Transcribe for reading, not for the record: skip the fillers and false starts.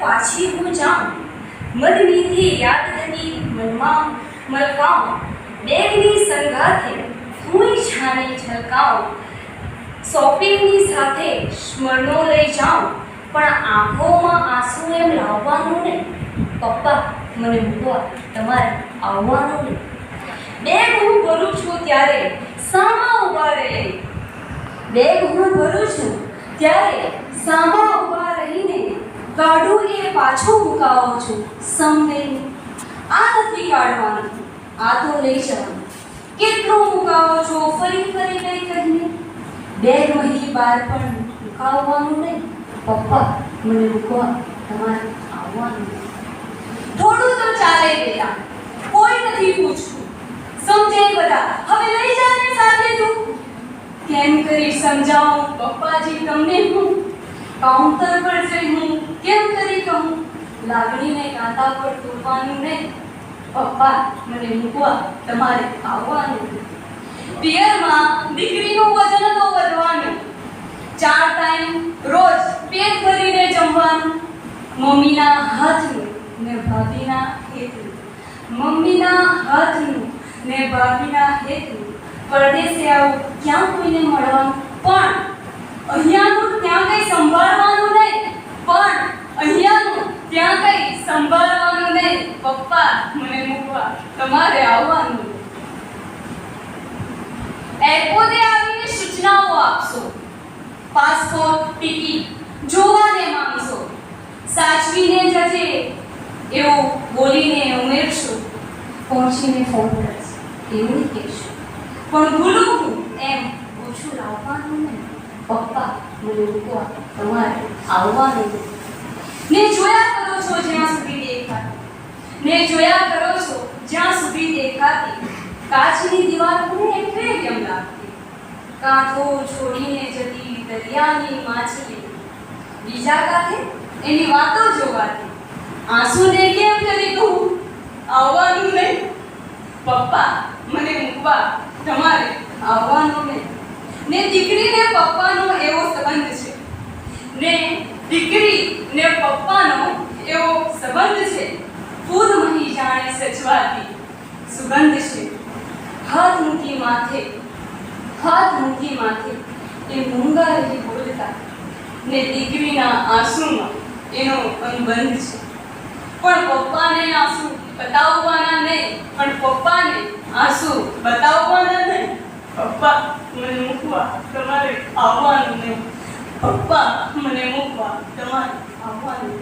પાછી હું જાઉં, મદમીથી યાદ ધની મનમાં મલકાઉં, બેગની સંગાથે હુંય છાની ઝલકાઉં, શોપિંગની સાથે સ્મરણો લઈ જાઉં, પણ આંખોમાં આંસુ એમ લાવવાનું ને, પપ્પા મને મૂકવા તમારે આવવાનું ને. બેગ હું ભરું છું ત્યારે સામા ઉભા રહે, બેગ હું ભરું છું ત્યારે સામા ઉભા રહીને કાઢું એ પાછો મુકાવો છું સમદેને. આ નથી કાઢવાનું, આ તો લઈ જવાનું, કેટલું મુકાવો છો ફરી ફરી કઈ કહીને. બેગ મહી બાર પણ મુકાવવાનું નહીં, પપ્પા મને મૂકવા તમારે આવવાનું. થોડું તો ચાલે બેટા, કોઈ નથી પૂછતું, સમજે બધા, હવે લઈ જાને સાથે તું. કેમ કરી સમજાવું પપ્પાજી તમને હું, કાઉન્ટર પર જઈ હું કેમ કરી કહું, લાગણીને કાંટા પર તોડવાનું નહીં, પપ્પા મને મૂકવા તમારે આવવાનું. પિયરમાં દીકરીનું વજન તો વધવાનું, 4 ટાઈમ રોજ પેટ ભરીને જમવાનું, મમ્મીના હાથનું ને ભાભીના હેતનું, મમ્મીના હાથનું ને ભાભીના હેતનું. પરદેશે આવું ક્યાં કોઈને મળવાનું, પણ અહીંયાનું ત્યાં કઈ સંભાળવાનું નહીં, પણ અહીંયાનું ત્યાં કઈ સંભાળવાનું નહીં, પપ્પા મને મૂકવા તમારે આવવાનું. એરપોર્ટે આવીને સૂચનાઓ આપશો, પાસપોર્ટ ટિકિટ જોવાને માંગશો, સાચવીને જજે એવું બોલીને ઉમેરશો, પહોંચીને ફોન કરશે એવું કહેશો, પણ ભૂલું હું એમ ઓછું લાવવાનું નહીં, પપ્પા મને મૂકવા તમારે આવવાનું. ને જોયા કરો છો જ્યાં સુધી દેખાતી, ને જોયા કરો છો જ્યાં સુધી દેખાતી, કાચની દિવાલ મને એટલે કેમ લાગતી, કાંઠો છોડીને જતી દરિયાની માછલી, બીજા કાંઠે એની વાતો જોવાતી, આંસુને કેમ કરી કહું આવવાનું નહીં, પપ્પા મને મૂકવા તમારે આવવાનું નહીં. ને દીકરીને પપ્પાનો એવો સંબંધ છે, ને દીકરી ને પપ્પાનો એવો સંબંધ છે, ખુદ મહી જાણે સચવાતી સુગંધ છે. હાથ મૂકી માથે એ મૂંગા રહી બોલતા, ને દીકરીના આંસુમાં એનો અનુબંધ છે, પણ પપ્પાને આંસુ બતાવવાના નહીં, પણ પપ્પાને આંસુ બતાવવાના નહીં, પપ્પા મને મૂકવા તમારે આવવાનું નહીં, પપ્પા મને મૂકવા તમારે આવવાનું.